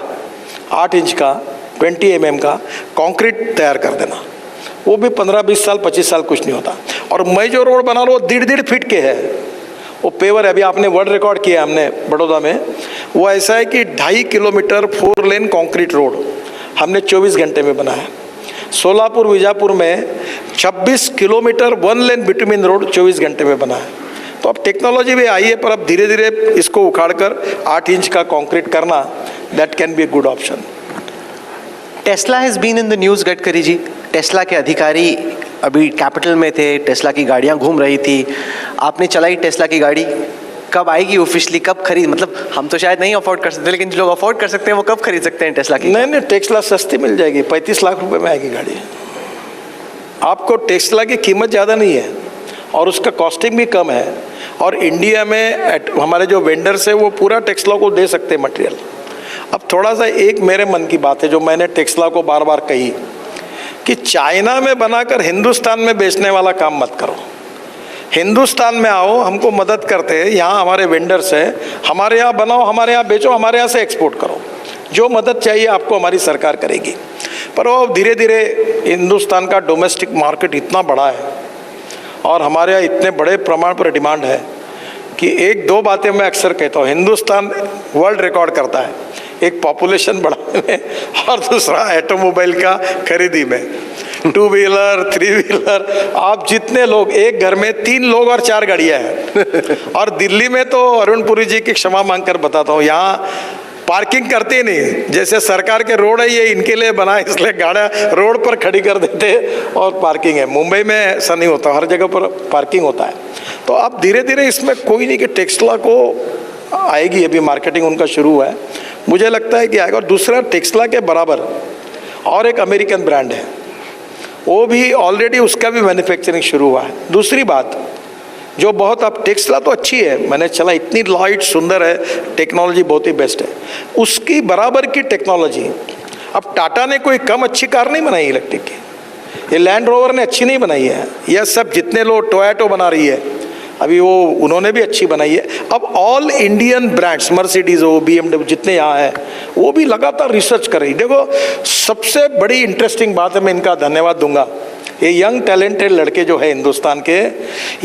8 इंच का, 20 mm का कंक्रीट तैयार कर देना। वो भी 15-20 साल 25 साल कुछ नहीं होता। और मैं जो रोड बना रहा हूँ वो 1.5 फीट के है, वो पेवर है। अभी आपने वर्ल्ड रिकॉर्ड किया हमने बड़ौदा में, वो ऐसा है कि 2.5 किलोमीटर 4 लेन कंक्रीट रोड हमने 24 घंटे में बनाया। सोलापुर विजापुर में 26 किलोमीटर 1 लेन बिटुमेन रोड 24 घंटे में बना है। तो अब टेक्नोलॉजी भी आई है, पर अब धीरे धीरे इसको उखाड़ कर 8 इंच का कंक्रीट करना, that can be a good option. Tesla has been in the news, Gadkari ji. Tesla के अधिकारी अभी कैपिटल में थे, टेस्ला की गाड़ियाँ घूम रही थी, आपने चलाई टेस्ला की गाड़ी। कब आएगी ऑफिशियली, कब खरीद, मतलब हम तो शायद नहीं अफोर्ड कर सकते, लेकिन जो लोग अफोर्ड कर सकते हैं वो कब खरीद सकते हैं टेस्ला की? नहीं, टेस्ला सस्ती मिल जाएगी, 35 लाख रुपए में आएगी गाड़ी। आपको टेस्ला की कीमत ज़्यादा नहीं है और उसका कॉस्टिंग भी कम है। और इंडिया में हमारे जो वेंडर्स है वो पूरा टेस्ला को दे सकते हैं मटेरियल। अब थोड़ा सा एक मेरे मन की बात है जो मैंने टेस्ला को बार बार कही कि चाइना में बनाकर हिंदुस्तान में बेचने वाला काम मत करो। हिंदुस्तान में आओ, हमको मदद करते हैं, यहाँ हमारे वेंडर्स हैं, हमारे यहाँ बनाओ, हमारे यहाँ बेचो, हमारे यहाँ से एक्सपोर्ट करो। जो मदद चाहिए आपको हमारी सरकार करेगी। पर वो धीरे धीरे हिंदुस्तान का डोमेस्टिक मार्केट इतना बड़ा है और हमारे यहाँ इतने बड़े प्रमाण पर डिमांड है कि 1-2 बातें मैं अक्सर कहता हूँ। हिंदुस्तान वर्ल्ड रिकॉर्ड करता है, एक पॉपुलेशन बढ़ाने में और दूसरा ऑटोमोबाइल का खरीदी में। 2 व्हीलर 3 व्हीलर, आप जितने लोग, एक घर में 3 लोग और 4 गाड़ियाँ हैं। और दिल्ली में तो अरुणपुरी जी की क्षमा मांगकर बताता हूँ, यहाँ पार्किंग करते ही नहीं। जैसे सरकार के रोड है ये इनके लिए बना, इसलिए गाड़ियाँ रोड पर खड़ी कर देते और पार्किंग है। मुंबई में ऐसा नहीं होता, हर जगह पर पार्किंग होता है। तो अब धीरे धीरे इसमें कोई नहीं कि टेस्ला को आएगी, अभी मार्केटिंग उनका शुरू हुआ है, मुझे लगता है कि आएगा। और दूसरा, टेस्ला के बराबर और एक अमेरिकन ब्रांड है, वो भी ऑलरेडी उसका भी मैन्युफैक्चरिंग शुरू हुआ है। दूसरी बात जो बहुत, अब टेस्ला तो अच्छी है, मैंने चला, इतनी लाइट सुंदर है, टेक्नोलॉजी बहुत ही बेस्ट है, उसकी बराबर की टेक्नोलॉजी अब टाटा ने कोई कम अच्छी कार नहीं बनाई इलेक्ट्रिक की, ये लैंड रोवर ने अच्छी नहीं बनाई है, यह सब जितने लोग टोयोटो बना रही है अभी वो उन्होंने भी अच्छी बनाई है। अब ऑल इंडियन ब्रांड्स, मर्सिडीज हो, BMW, जितने यहाँ हैं वो भी लगातार रिसर्च कर रही। देखो सबसे बड़ी इंटरेस्टिंग बात है, मैं इनका धन्यवाद दूंगा, ये यंग टैलेंटेड लड़के जो है हिंदुस्तान के,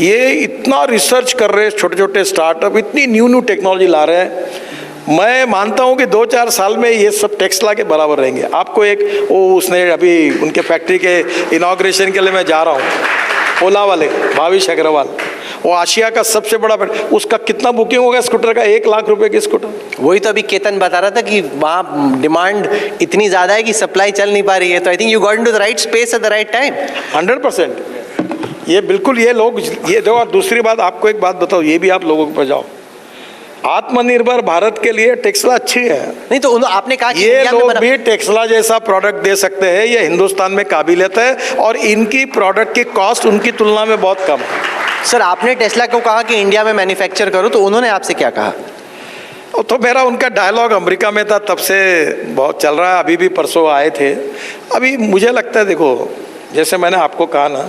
ये इतना रिसर्च कर रहे हैं, छोटे छोटे स्टार्टअप इतनी न्यू टेक्नोलॉजी ला रहे हैं। मैं मानता हूँ कि 2-4 साल में ये सब टेस्ला के बराबर रहेंगे। आपको एक वो उसने अभी उनके फैक्ट्री के इनॉग्रेशन के लिए मैं जा रहा हूँ, ओला वाले भाविश अग्रवाल, वो आशिया का सबसे बड़ा, उसका कितना बुकिंग होगा स्कूटर का, 1 लाख रुपए की स्कूटर। वही तो अभी केतन बता रहा था कि वहाँ डिमांड इतनी ज़्यादा है कि सप्लाई चल नहीं पा रही है। तो I think you got into the right space at the right time. 100% ये बिल्कुल, ये लोग ये दो। और दूसरी बात, आपको एक बात बताओ, ये भी आप लोगों को जाओ, आत्मनिर्भर भारत के लिए टेस्ला अच्छी है। नहीं तो आपने कहा कि ये लोग भी टेस्ला जैसा प्रोडक्ट दे सकते हैं, ये हिंदुस्तान में काबिलियत है और इनकी प्रोडक्ट की कॉस्ट उनकी तुलना में बहुत कम है। सर आपने टेस्ला को कहा कि इंडिया में मैन्युफैक्चर करो, तो उन्होंने आपसे क्या कहा? तो मेरा उनका डायलॉग अमेरिका में था, तब से बहुत चल रहा है। अभी भी परसों आए थे। अभी मुझे लगता है, देखो जैसे मैंने आपको कहा ना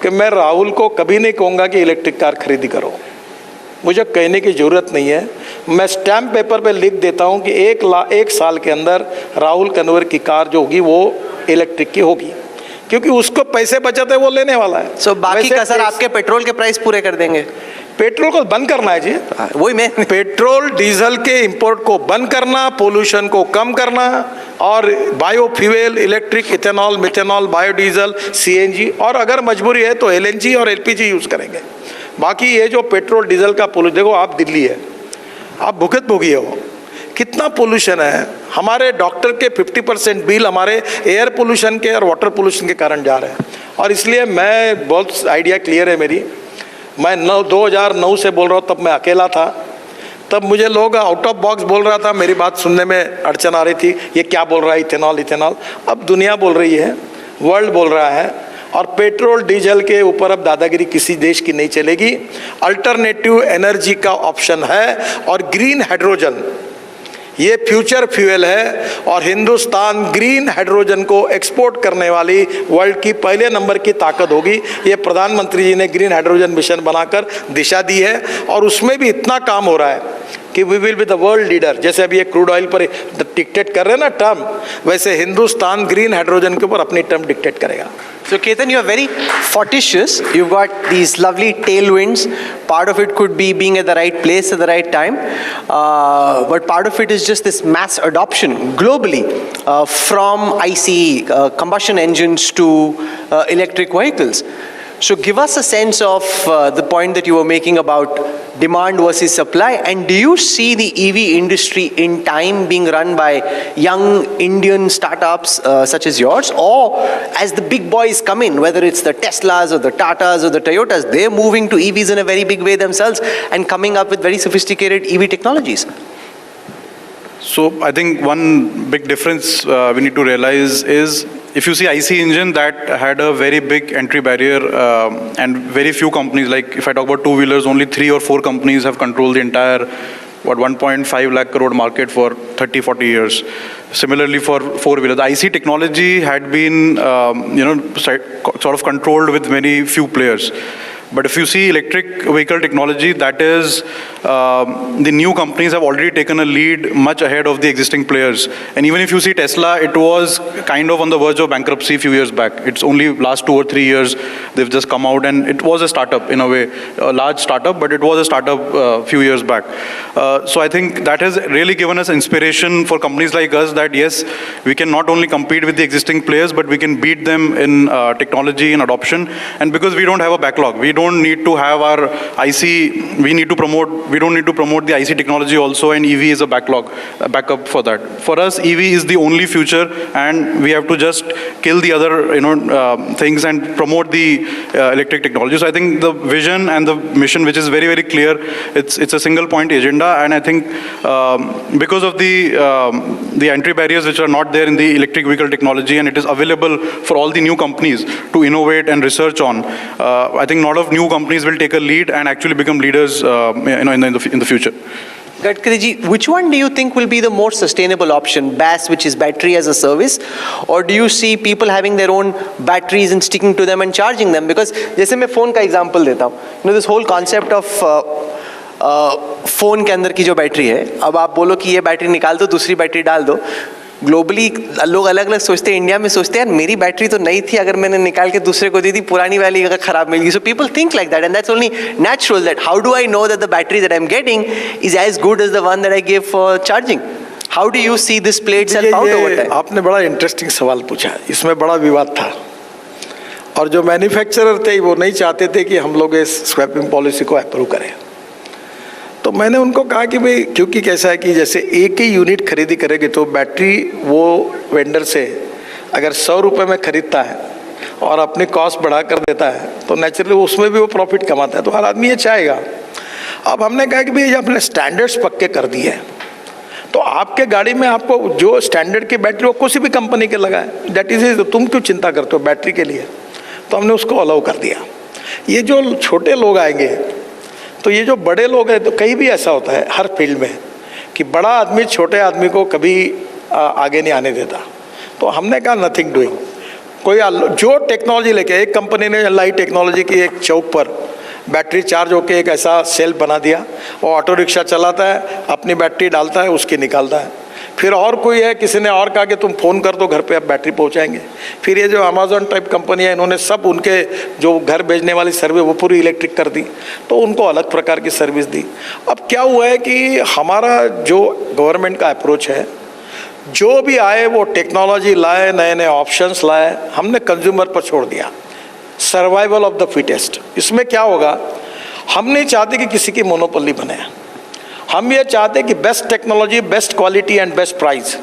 कि मैं राहुल को कभी नहीं कहूँगा कि इलेक्ट्रिक कार खरीदी करो, मुझे कहने की ज़रूरत नहीं है। मैं स्टैम्प पेपर पे लिख देता हूँ कि 1 साल के अंदर राहुल कन्वर की कार जो होगी वो इलेक्ट्रिक की होगी, क्योंकि उसको पैसे बचत है, वो लेने वाला है। सो बाकी का सर आपके पेट्रोल के प्राइस पूरे कर देंगे? पेट्रोल को बंद करना है जी, वही मैं पेट्रोल डीजल के इंपोर्ट को बंद करना, पोल्यूशन को कम करना, और biofuel, electric, ethanol, methanol, biodiesel, CNG, और अगर मजबूरी है तो एलएनजी और एलपीजी यूज़ करेंगे। बाकी ये जो पेट्रोल डीजल का पोल्यूशन, देखो आप दिल्ली है, आप भुगत भोगी हो, कितना पोल्यूशन है। हमारे डॉक्टर के 50% बिल हमारे एयर पोल्यूशन के और वाटर पोल्यूशन के कारण जा रहे हैं। और इसलिए मैं बहुत आइडिया क्लियर है मेरी। मैं 2009 से बोल रहा हूँ, तब मैं अकेला था, तब मुझे लोग आउट ऑफ बॉक्स बोल रहा था, मेरी बात सुनने में अड़चन आ रही थी, ये क्या बोल रहा है इथेनॉल इथेनॉल। अब दुनिया बोल रही है, वर्ल्ड बोल रहा है, और पेट्रोल डीजल के ऊपर अब दादागिरी किसी देश की नहीं चलेगी। अल्टरनेटिव एनर्जी का ऑप्शन है, और ग्रीन हाइड्रोजन ये फ्यूचर फ्यूल है, और हिंदुस्तान ग्रीन हाइड्रोजन को एक्सपोर्ट करने वाली वर्ल्ड की पहले नंबर की ताकत होगी। ये प्रधानमंत्री जी ने ग्रीन हाइड्रोजन मिशन बनाकर दिशा दी है, और उसमें भी इतना काम हो रहा है कि we will be the world leader. जैसे अभी ये क्रूड ऑयल पर डिक्टेट कर रहे हैं ना टर्म, वैसे हिंदुस्तान ग्रीन हाइड्रोजन के ऊपर अपनी टर्म डिक्टेट करेगा। So Ketan, you are very fortuitous. You've got these lovely tailwinds. Part of it could be being at the right place at the right time. But part of it is just this mass adoption globally from ICE, combustion engines to electric vehicles. So give us a sense of the point that you were making about demand versus supply, and do you see the EV industry in time being run by young Indian startups such as yours, or as the big boys come in, whether it's the Teslas or the Tatas or the Toyotas, they're moving to EVs in a very big way themselves and coming up with very sophisticated EV technologies? So I think one big difference we need to realize is, if you see IC engine, that had a very big entry barrier, and very few companies, like if I talk about two-wheelers, only 3 or 4 companies have controlled the entire 1.5 lakh crore market for 30-40 years. Similarly for four-wheelers, the IC technology had been sort of controlled with very few players. But if you see electric vehicle technology, that is, the new companies have already taken a lead much ahead of the existing players. And even if you see Tesla, it was kind of on the verge of bankruptcy a few years back. It's only last 2 or 3 years they've just come out, and it was a startup in a way, a large startup, but it was a startup a few years back. So I think that has really given us inspiration for companies like us, that yes, we can not only compete with the existing players, but we can beat them in technology and adoption. And because we don't have a backlog, we don't need to have our IC, we don't need to promote the IC technology also, and EV is a backup for that. For us, EV is the only future, and we have to just kill the other things and promote the electric technology. So I think the vision and the mission, which is very, very clear, it's a single point agenda, and I think because of the entry barriers which are not there in the electric vehicle technology, and it is available for all the new companies to innovate and research on, I think a lot of new companies will take a lead and actually become leaders in the future. Gadkari ji, which one do you think will be the more sustainable option? BAS, which is battery as a service, or do you see people having their own batteries and sticking to them and charging them? Because जैसे मैं phone का example देता हूँ, this whole concept of phone के अंदर की जो battery है, अब आप बोलो कि ये बैटरी निकाल दो, दूसरी बैटरी डाल दो, ग्लोबली लोग अलग अलग सोचते हैं, इंडिया में सोचते हैं यार मेरी बैटरी तो नई थी, अगर मैंने निकाल के दूसरे को दी थी, पुरानी वाली अगर खराब मिल गई. So people think like that, and that's only natural. That how do I know that the battery that I am getting is as good as the one that I give for charging? How do you see this play itself out over time? आपने बड़ा interesting सवाल पूछा, इसमें बड़ा विवाद था, और जो मैन्युफैक्चरर थे वो नहीं चाहते थे कि हम लोग इस स्वैपिंग पॉलिसी को अप्रूव करें. तो मैंने उनको कहा कि भाई, क्योंकि कैसा है कि जैसे एक ही यूनिट खरीदी करेगी तो बैटरी वो वेंडर से अगर 100 रुपये में खरीदता है और अपनी कॉस्ट बढ़ा कर देता है तो नेचुरली उसमें भी वो प्रॉफिट कमाता है, तो हर आदमी ये चाहेगा. अब हमने कहा कि भाई अपने स्टैंडर्ड्स पक्के कर दिए हैं, तो आपके गाड़ी में आपको जो स्टैंडर्ड की बैटरी वो किसी भी कंपनी के लगा है, दैट इज, तुम क्यों चिंता करते हो बैटरी के लिए? तो हमने उसको अलाउ कर दिया. ये जो छोटे लोग आएंगे, तो ये जो बड़े लोग हैं, तो कहीं भी ऐसा होता है हर फील्ड में कि बड़ा आदमी छोटे आदमी को कभी आगे नहीं आने देता। तो हमने कहा नथिंग डूइंग, कोई जो टेक्नोलॉजी लेके, एक कंपनी ने लाई टेक्नोलॉजी की, एक चौक पर बैटरी चार्ज होकर एक ऐसा सेल बना दिया, वो ऑटो रिक्शा चलाता है, अपनी बैटरी डालता है, उसकी निकालता है। फिर और कोई है, किसी ने और कहा कि तुम फ़ोन कर दो, घर पे आप बैटरी पहुंचाएंगे। फिर ये जो अमेज़ॉन टाइप कंपनी है, इन्होंने सब उनके जो घर भेजने वाली सर्विस वो पूरी इलेक्ट्रिक कर दी, तो उनको अलग प्रकार की सर्विस दी। अब क्या हुआ है कि हमारा जो गवर्नमेंट का अप्रोच है, जो भी आए वो टेक्नोलॉजी लाए, नए नए ऑप्शंस लाए, हमने कंज्यूमर पर छोड़ दिया। Survival of the fittest. इसमें क्या होगा, हम नहीं चाहते कि किसी की मोनोपोली बने, हम ये चाहते कि best technology, best quality and best price.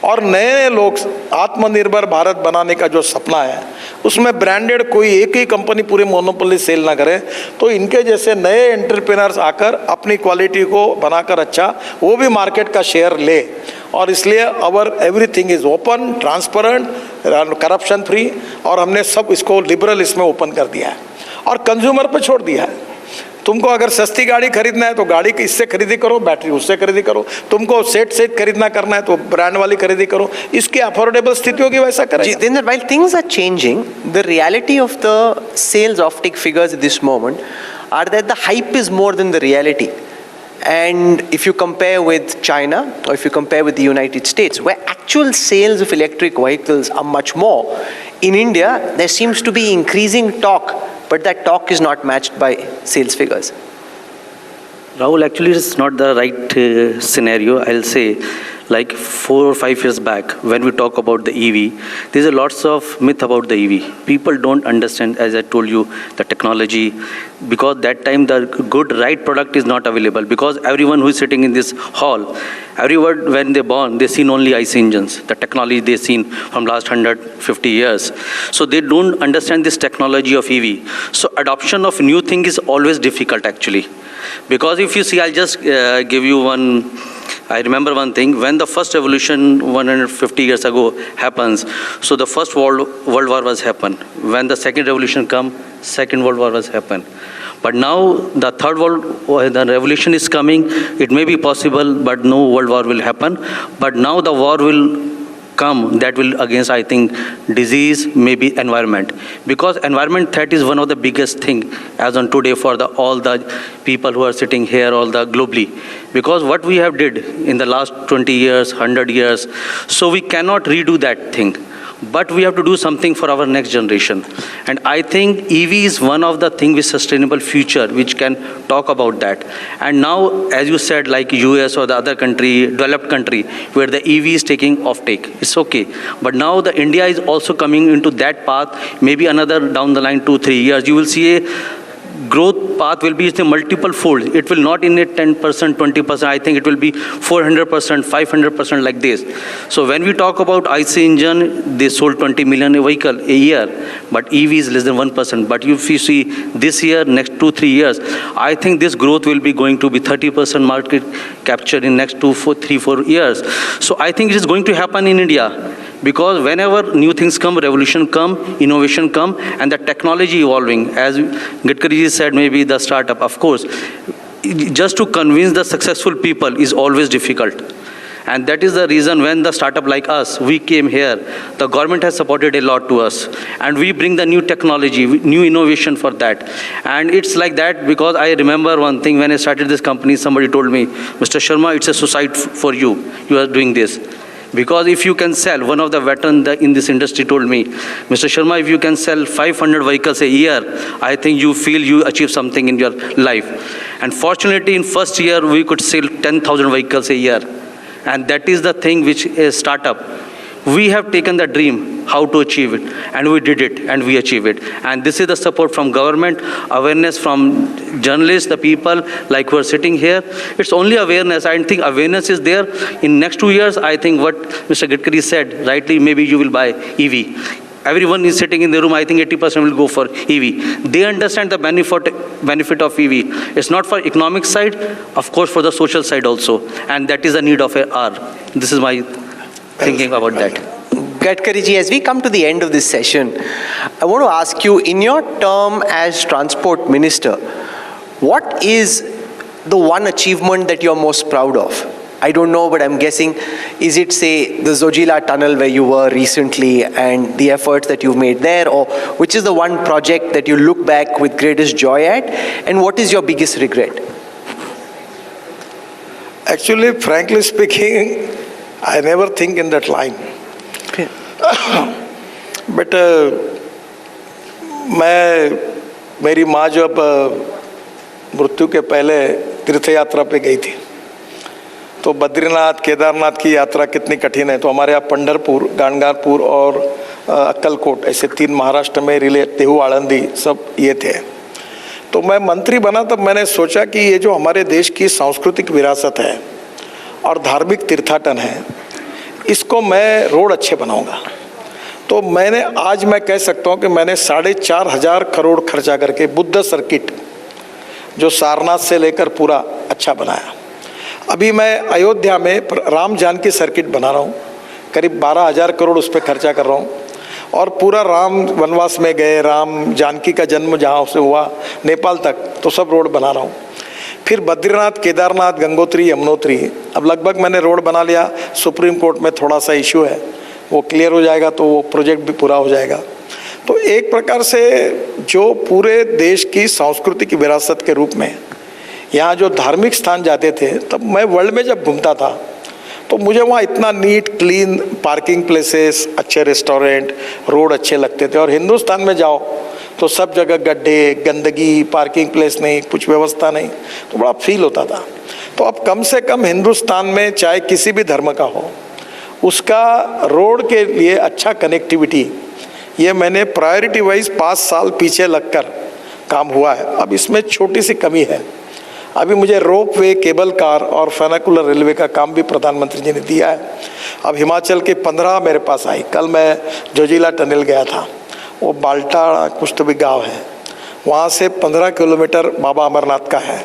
और नए नए लोग आत्मनिर्भर भारत बनाने का जो सपना है, उसमें ब्रांडेड कोई एक ही कंपनी पूरी मोनोपोली सेल ना करे, तो इनके जैसे नए एंटरप्रेन्योर्स आकर अपनी क्वालिटी को बनाकर अच्छा वो भी मार्केट का शेयर ले। और इसलिए our everything is open, transparent, corruption free, और हमने सब इसको लिबरल इसमें ओपन कर दिया है और कंज्यूमर पे छोड़ दिया है। तुमको अगर सस्ती गाड़ी खरीदना है तो गाड़ी इससे खरीदी करो, बैटरी उससे खरीदी करो। तुमको सेट सेट खरीदना करना है तो ब्रांड वाली खरीदी करो। इसकी अफोर्डेबल स्थिति होगी, वैसा करें। Jitendra, while things are changing, the reality of the sales offtake figures at this moment are that the hype is more than the reality. And if you compare with China or if you compare with the United States, where actual sales of electric vehicles are much more, in India there seems to be increasing talk, but that talk is not matched by sales figures. Rahul, actually it's not the right scenario. I'll say like 4 or 5 years back when we talk about the EV, there's a lots of myth about the EV. People don't understand, as I told you, the technology, because that time the good right product is not available, because everyone who is sitting in this hall, everyone when they're born, they seen only IC engines, the technology they seen from last 150 years. So they don't understand this technology of EV. So adoption of new thing is always difficult actually. Because if you see, I'll just give you one, I remember one thing, when the first revolution 150 years ago happens, so the first World War was happen. When the second revolution come, Second World War was happen. But now the third the revolution is coming, it may be possible, but no World War will happen. But now the war will come that will against, I think, disease, maybe environment. Because environment threat is one of the biggest thing as on today for all the people who are sitting here, all the globally. Because what we have did in the last 20 years, 100 years, so we cannot redo that thing. But we have to do something for our next generation. And I think EV is one of the things with sustainable future which can talk about that. And now, as you said, like US or the other country, developed country, where the EV is taking offtake, it's okay. But now the India is also coming into that path, maybe another down the line 2-3 years, you will see a growth path will be multiple fold. It will not in a 10%, 20%. I think it will be 400%, 500% like this. So when we talk about IC engine, they sold 20 million vehicle a year, but EV is less than 1%. But if you see this year, next 2-3 years, I think this growth will be going to be 30% market capture in next 3-4 years. So I think it is going to happen in India. Because whenever new things come, revolution come, innovation come, and the technology evolving, as Gadkari said, maybe the startup, of course, just to convince the successful people is always difficult. And that is the reason when the startup like us, we came here, the government has supported a lot to us. And we bring the new technology, new innovation for that. And it's like that because I remember one thing, when I started this company, somebody told me, Mr. Sharma, it's a suicide for you. You are doing this. Because if you can sell, one of the veterans in this industry told me, Mr. Sharma, if you can sell 500 vehicles a year, I think you feel you achieve something in your life. And fortunately, in first year, we could sell 10,000 vehicles a year. And that is the thing which is startup. We have taken the dream, how to achieve it, and we did it, and we achieved it. And this is the support from government, awareness from journalists, the people like who are sitting here. It's only awareness. I think awareness is there. In next 2 years, I think what Mr. Gadkari said, rightly, maybe you will buy EV. Everyone is sitting in the room, I think 80% will go for EV. They understand the benefit of EV. It's not for economic side, of course for the social side also. And that is the need of our. This is my thinking about that. Gadkari ji, as we come to the end of this session, I want to ask you, in your term as Transport Minister, what is the one achievement that you're most proud of? I don't know, but I'm guessing, is it, say, the Zojila tunnel where you were recently and the efforts that you've made there, or which is the one project that you look back with greatest joy at, and what is your biggest regret? Actually, frankly speaking, I never think in that line. Okay. But मेरी माँ जब मृत्यु के पहले तीर्थ यात्रा पे गई थी, तो बद्रीनाथ केदारनाथ की यात्रा कितनी कठिन है, तो हमारे यहाँ पंढरपुर, गाणगापुर और अक्कलकोट ऐसे 3 महाराष्ट्र में रिले, देहू, आळंदी सब ये थे। तो मैं मंत्री बना तब मैंने सोचा कि ये जो हमारे देश की सांस्कृतिक विरासत है और धार्मिक तीर्थाटन है, इसको मैं रोड अच्छे बनाऊंगा। तो आज मैं कह सकता हूँ कि मैंने 4,500 करोड़ खर्चा करके बुद्ध सर्किट जो सारनाथ से लेकर पूरा अच्छा बनाया। अभी मैं अयोध्या में राम जानकी सर्किट बना रहा हूँ, करीब 12,000 करोड़ उस पर खर्चा कर रहा हूँ, और पूरा राम वनवास में गए, राम जानकी का जन्म जहाँ से हुआ नेपाल तक, तो सब रोड बना रहा हूँ। फिर बद्रीनाथ, केदारनाथ, गंगोत्री, यमुनोत्री, अब लगभग मैंने रोड बना लिया। सुप्रीम कोर्ट में थोड़ा सा इशू है, वो क्लियर हो जाएगा तो वो प्रोजेक्ट भी पूरा हो जाएगा। तो एक प्रकार से जो पूरे देश की सांस्कृतिक विरासत के रूप में यहाँ जो धार्मिक स्थान जाते थे, तब मैं वर्ल्ड में जब घूमता था तो मुझे वहाँ इतना नीट क्लीन पार्किंग प्लेसेस, अच्छे रेस्टोरेंट, रोड अच्छे लगते थे। और हिंदुस्तान में जाओ तो सब जगह गड्ढे, गंदगी, पार्किंग प्लेस नहीं, कुछ व्यवस्था नहीं, तो बड़ा फील होता था। तो अब कम से कम हिंदुस्तान में चाहे किसी भी धर्म का हो, उसका रोड के लिए अच्छा कनेक्टिविटी, ये मैंने प्रायोरिटी वाइज 5 साल पीछे लगकर काम हुआ है। अब इसमें छोटी सी कमी है, अभी मुझे रोप वे, केबल कार और फेनाकुलर रेलवे का काम भी प्रधानमंत्री जी ने दिया है। अब हिमाचल के 15 मेरे पास आई। कल मैं जोजिला टनल गया था, वो बाल्टा कुछ तो भी गाँव है, वहाँ से 15 किलोमीटर बाबा अमरनाथ का है।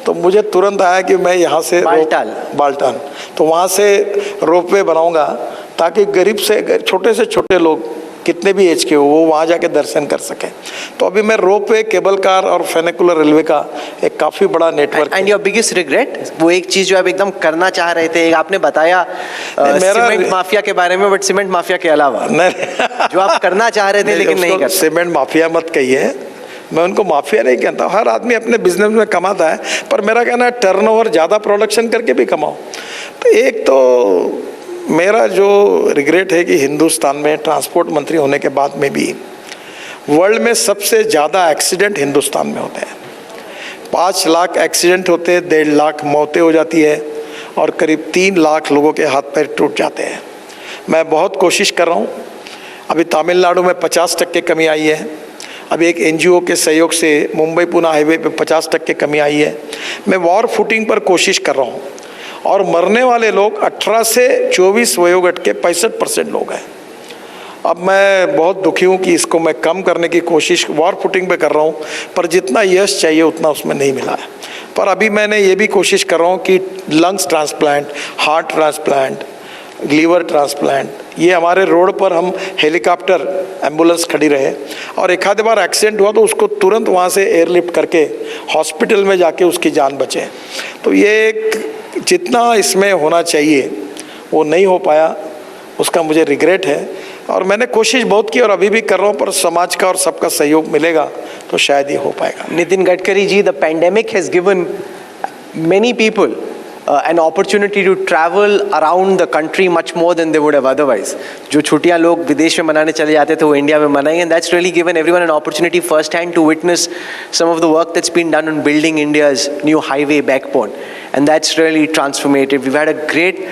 तो मुझे तुरंत आया कि मैं यहाँ से बाल्टान, तो वहाँ से रोप वे बनाऊँगा ताकि गरीब से छोटे लोग, कितने भी एज के हो, वो वहाँ जाके दर्शन कर सकें। तो अभी मैं रोप वे, केबल कार और फेनिकुलर रेलवे का एक काफ़ी बड़ा network. And your biggest regret, वो एक चीज़ जो आप एकदम करना चाह रहे थे, आपने बताया सीमेंट माफिया के बारे में, बट सीमेंट माफिया के अलावा जो आप करना चाह रहे थे लेकिन नहीं कर। सीमेंट माफिया मत कहिए, मैं उनको माफिया नहीं कहता। हर आदमी अपने बिजनेस में कमाता है, पर मेरा कहना है टर्नओवर ज़्यादा प्रोडक्शन करके भी कमाओ। तो एक तो मेरा जो रिग्रेट है कि हिंदुस्तान में ट्रांसपोर्ट मंत्री होने के बाद में भी वर्ल्ड में सबसे ज़्यादा एक्सीडेंट हिंदुस्तान में होते हैं। 5 लाख एक्सीडेंट होते हैं, 1.5 लाख मौतें हो जाती है और करीब 3 लाख लोगों के हाथ पैर टूट जाते हैं। मैं बहुत कोशिश कर रहा हूँ। अभी तमिलनाडु में 50% कमी आई है। अभी एक NGO के सहयोग से मुंबई पुणे हाईवे पे 50% कमी आई है। मैं वॉर फुटिंग पर कोशिश कर रहा हूँ और मरने वाले लोग 18 से 24 वयोगट के 65% लोग हैं। अब मैं बहुत दुखी हूँ कि इसको मैं कम करने की कोशिश वॉर फुटिंग पे कर रहा हूँ, पर जितना यश चाहिए उतना उसमें नहीं मिला है। पर अभी मैंने ये भी कोशिश कर रहा हूँ कि lungs transplant, heart transplant, liver transplant, ये हमारे रोड पर हम हेलीकॉप्टर, एम्बुलेंस खड़ी रहे और एक आध बार एक्सीडेंट हुआ तो उसको तुरंत वहाँ से एयरलिफ्ट करके हॉस्पिटल में जाके उसकी जान बचे। तो ये एक जितना इसमें होना चाहिए वो नहीं हो पाया, उसका मुझे रिग्रेट है और मैंने कोशिश बहुत की और अभी भी कर रहा हूँ, पर समाज का और सबका सहयोग मिलेगा तो शायद ये हो पाएगा। Nitin Gadkari ji, the pandemic has given many people an opportunity to travel around the country much more than they would have otherwise. जो छुट्टियाँ लोग विदेश में मनाने चले जाते थे वो इंडिया में मनाएंगे, and that's really given everyone an opportunity first hand to witness some of the work that's been done on building India's new highway backbone, and that's really transformative. We've had a great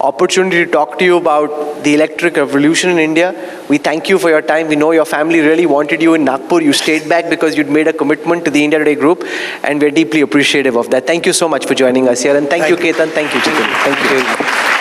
opportunity to talk to you about the electric revolution in India. We thank you for your time. We know your family really wanted you in Nagpur. You stayed back because you'd made a commitment to the India Today group, and we're deeply appreciative of that. Thank you so much for joining us here, and thank you, Ketan. Thank you, Chitan. Thank you.